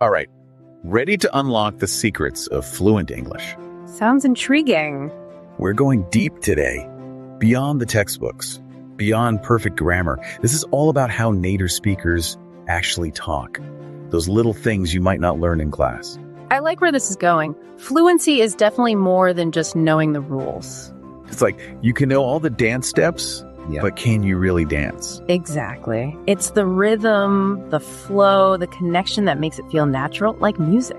All right, ready to unlock the secrets of fluent English? Sounds intriguing. We're going deep today, beyond the textbooks, beyond perfect grammar. This is all about how native speakers actually talk. Those little things you might not learn in class. I like where this is going. Fluency is definitely more than just knowing the rules. It's like you can know all the dance steps, but can you really dance? Exactly. It's the rhythm, the flow, the connection that makes it feel natural, like music.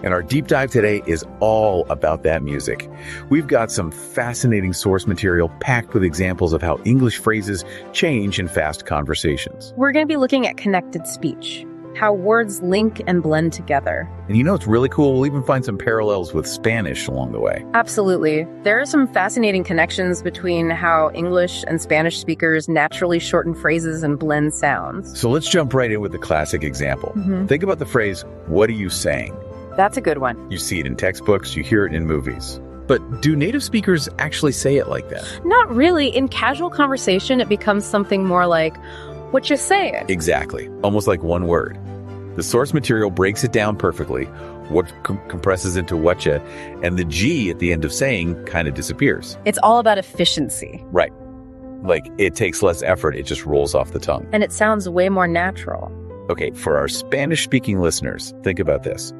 And our deep dive today is all about that music. We've got some fascinating source material packed with examples of how English phrases change in fast conversations. We're going to be looking at connected speech, how words link and blend together. And you know what's really cool? We'll even find some parallels with Spanish along the way. Absolutely. There are some fascinating connections between how English and Spanish speakers naturally shorten phrases and blend sounds. So let's jump right in with the classic example. Think about the phrase, "What are you saying?" That's a good one. You see it in textbooks, you hear it in movies. But do native speakers actually say it like that? Not really. In casual conversation, it becomes something more like, "What you saying?" Exactly. Almost like one word. The source material breaks it down perfectly. What compresses into whatcha, and the G at the end of saying kind of disappears. It's all about efficiency. Right. Like it takes less effort, it just rolls off the tongue. And it sounds way more natural. Okay, for our Spanish-speaking listeners, think about this.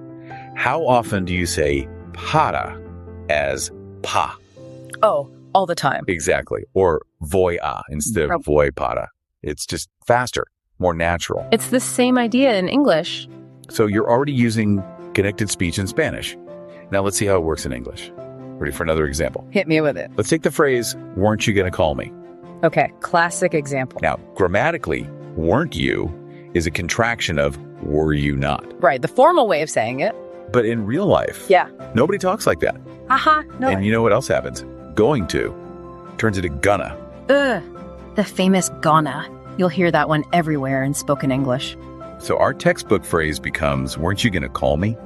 How often do you say para as pa? Oh, all the time. Exactly. Or voy a instead of voy para. It's just faster, more natural. It's the same idea in English. So you're already using connected speech in Spanish. Now let's see how it works in English. Ready for another example? Hit me with it. Let's take the phrase, "Weren't you going to call me?" Okay, classic example. Now, grammatically, weren't you is a contraction of were you not. Right, the formal way of saying it. But in real life, nobody talks like that. No. And you know what else happens? Going to turns into gonna. Ugh, the famous gonna. You'll hear that one everywhere in spoken English. So our textbook phrase becomes, "Weren't you going to call me?"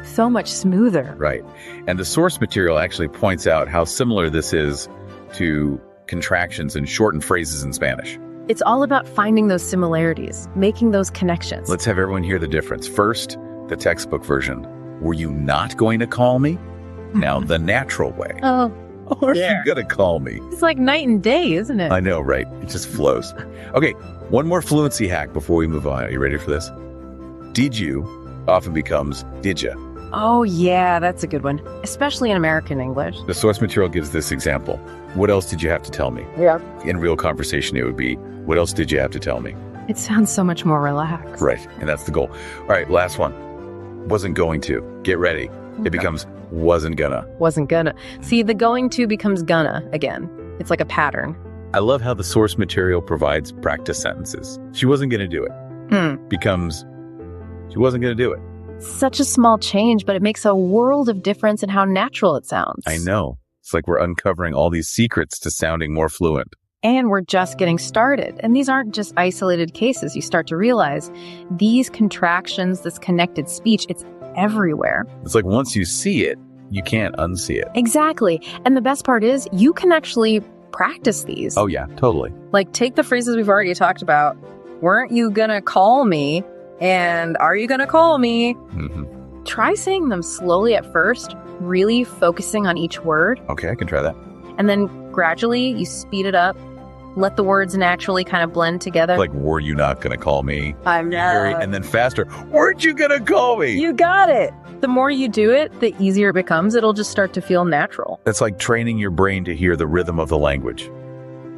So much smoother. Right. And the source material actually points out how similar this is to contractions and shortened phrases in Spanish. It's all about finding those similarities, making those connections. Let's have everyone hear the difference. First, the textbook version. "Were you not going to call me?" Now, the natural way. Oh, Aren't you going to call me? it's like night and day, isn't it? I know, right? It just flows. Okay, one more fluency hack before we move on. Are you ready for this? Did you often becomes did ya. Oh, yeah, that's a good one, especially in American English. The source material gives this example. What else did you have to tell me? Yeah. In real conversation, it would be, what else did you have to tell me? It sounds so much more relaxed. Right, and that's the goal. All right, last one. Wasn't going to. Get ready. It becomes wasn't gonna. Wasn't gonna. See, the going to becomes gonna again. It's like a pattern. I love how the source material provides practice sentences. She wasn't gonna do it. Becomes, she wasn't gonna do it. Such a small change, but it makes a world of difference in how natural it sounds. I know. It's like we're uncovering all these secrets to sounding more fluent. And we're just getting started. And these aren't just isolated cases. You start to realize these contractions, this connected speech, it's everywhere. It's like once you see it, you can't unsee it. Exactly. And the best part is you can actually practice these. Oh, yeah, totally. Like take the phrases we've already talked about. Weren't you gonna call me? And are you gonna call me? Try saying them slowly at first, really focusing on each word. Okay, I can try that. And then gradually you speed it up. Let the words naturally kind of blend together. Like, were you not going to call me? I'm not. And then faster, weren't you going to call me? You got it. The more you do it, the easier it becomes. It'll just start to feel natural. It's like training your brain to hear the rhythm of the language,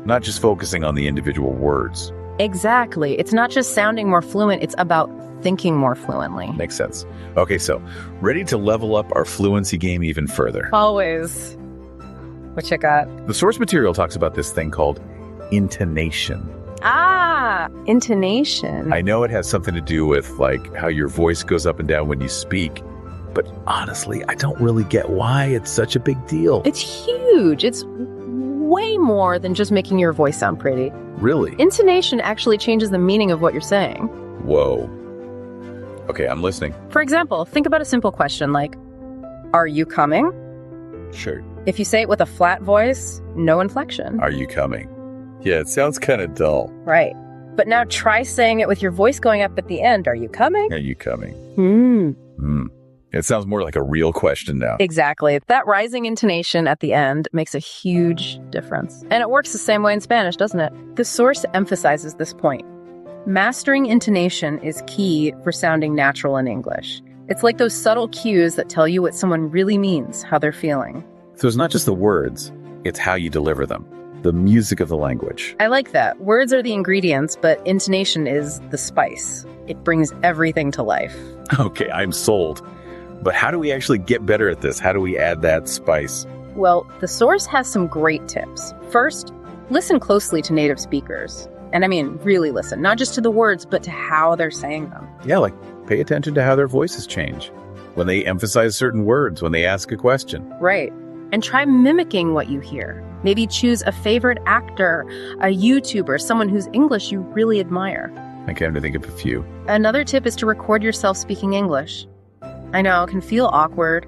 not just focusing on the individual words. Exactly. It's not just sounding more fluent. It's about thinking more fluently. Makes sense. Okay, so ready to level up our fluency game even further? Always. What you got? The source material talks about this thing called intonation. Ah, intonation. I know it has something to do with like how your voice goes up and down when you speak, but honestly, I don't really get why it's such a big deal. It's huge. It's way more than just making your voice sound pretty. Really? Intonation actually changes the meaning of what you're saying. Whoa. Okay, I'm listening. For example, think about a simple question like, are you coming? Sure. If you say it with a flat voice, no inflection. Are you coming? Yeah, it sounds kind of dull. Right. But now try saying it with your voice going up at the end. Are you coming? Are you coming? Hmm. It sounds more like a real question now. Exactly. That rising intonation at the end makes a huge difference. And it works the same way in Spanish, doesn't it? The source emphasizes this point. Mastering intonation is key for sounding natural in English. It's like those subtle cues that tell you what someone really means, how they're feeling. So it's not just the words, it's how you deliver them. The music of the language. I like that. Words are the ingredients, but intonation is the spice. It brings everything to life. Okay, I'm sold. But how do we actually get better at this? How do we add that spice? Well, the source has some great tips. First, listen closely to native speakers. And I mean, really listen, not just to the words, but to how they're saying them. Yeah, like pay attention to how their voices change. When they emphasize certain words, when they ask a question. Right. And try mimicking what you hear. Maybe choose a favorite actor, a YouTuber, someone whose English you really admire. I came to think of a few. Another tip is to record yourself speaking English. I know, it can feel awkward,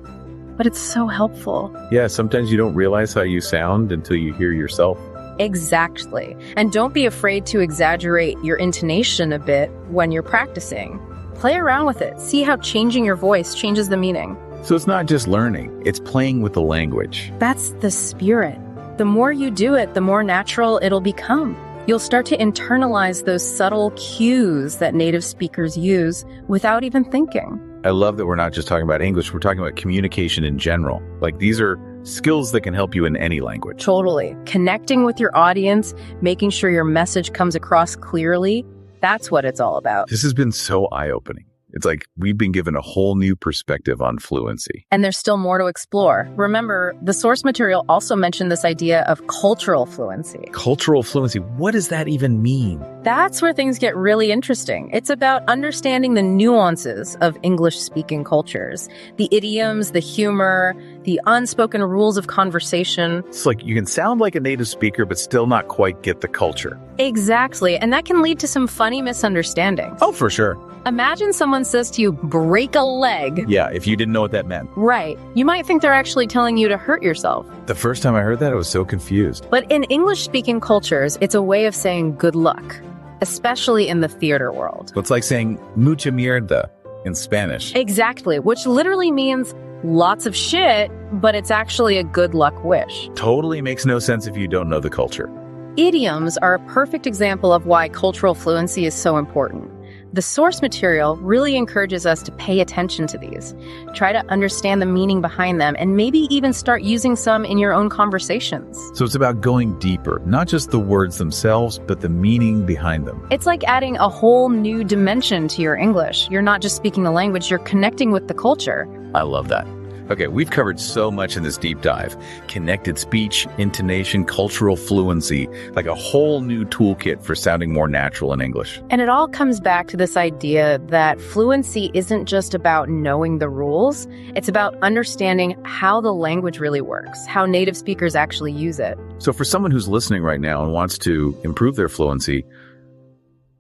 but it's so helpful. Yeah, sometimes you don't realize how you sound until you hear yourself. Exactly. And don't be afraid to exaggerate your intonation a bit when you're practicing. Play around with it. See how changing your voice changes the meaning. So it's not just learning, it's playing with the language. That's the spirit. The more you do it, the more natural it'll become. You'll start to internalize those subtle cues that native speakers use without even thinking. I love that we're not just talking about English, we're talking about communication in general. Like these are skills that can help you in any language. Totally. Connecting with your audience, making sure your message comes across clearly, that's what it's all about. This has been so eye-opening. It's like we've been given a whole new perspective on fluency. And there's still more to explore. Remember, the source material also mentioned this idea of cultural fluency. Cultural fluency, what does that even mean? That's where things get really interesting. It's about understanding the nuances of English-speaking cultures, the idioms, the humor, the unspoken rules of conversation. It's like you can sound like a native speaker, but still not quite get the culture. Exactly, and that can lead to some funny misunderstandings. Oh, for sure. Imagine someone says to you, break a leg. Yeah, if you didn't know what that meant. Right. You might think they're actually telling you to hurt yourself. The first time I heard that, I was so confused. But in English-speaking cultures, it's a way of saying good luck, especially in the theater world. It's like saying mucha mierda in Spanish. Exactly, which literally means lots of shit, but it's actually a good luck wish. Totally makes no sense if you don't know the culture. Idioms are a perfect example of why cultural fluency is so important. The source material really encourages us to pay attention to these, try to understand the meaning behind them, and maybe even start using some in your own conversations. So it's about going deeper, not just the words themselves, but the meaning behind them. It's like adding a whole new dimension to your English. You're not just speaking the language, you're connecting with the culture. I love that. Okay, we've covered so much in this deep dive. Connected speech, intonation, cultural fluency, like a whole new toolkit for sounding more natural in English. And it all comes back to this idea that fluency isn't just about knowing the rules. It's about understanding how the language really works, how native speakers actually use it. So for someone who's listening right now and wants to improve their fluency,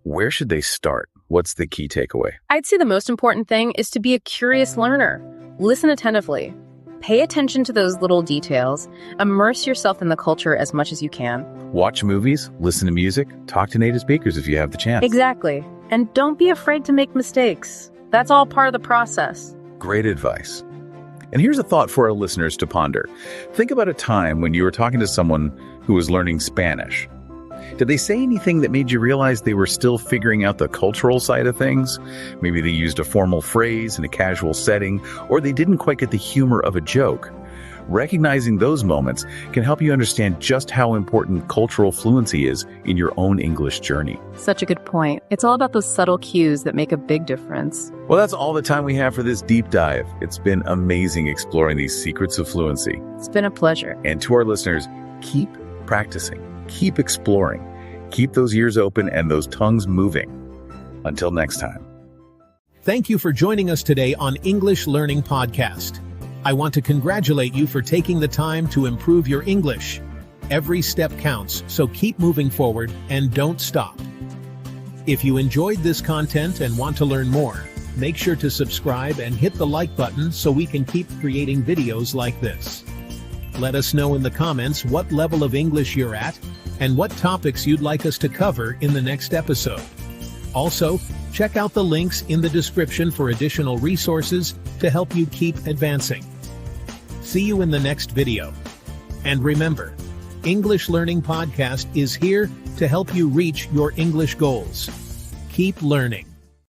where should they start? What's the key takeaway? I'd say the most important thing is to be a curious learner. Listen attentively. Pay attention to those little details. Immerse yourself in the culture as much as you can. Watch movies, listen to music, talk to native speakers if you have the chance. Exactly. And don't be afraid to make mistakes. That's all part of the process. Great advice. And here's a thought for our listeners to ponder. Think about a time when you were talking to someone who was learning Spanish. Did they say anything that made you realize they were still figuring out the cultural side of things? Maybe they used a formal phrase in a casual setting, or they didn't quite get the humor of a joke. Recognizing those moments can help you understand just how important cultural fluency is in your own English journey. Such a good point. It's all about those subtle cues that make a big difference. Well, that's all the time we have for this deep dive. It's been amazing exploring these secrets of fluency. It's been a pleasure. And to our listeners, keep practicing. Keep exploring. Keep those ears open and those tongues moving. Until next time. Thank you for joining us today on English Learning Podcast. I want to congratulate you for taking the time to improve your English. Every step counts, so keep moving forward and don't stop. If you enjoyed this content and want to learn more, make sure to subscribe and hit the like button so we can keep creating videos like this. Let us know in the comments what level of English you're at, and what topics you'd like us to cover in the next episode. Also, check out the links in the description for additional resources to help you keep advancing. See you in the next video. And remember, English Learning Podcast is here to help you reach your English goals. Keep learning.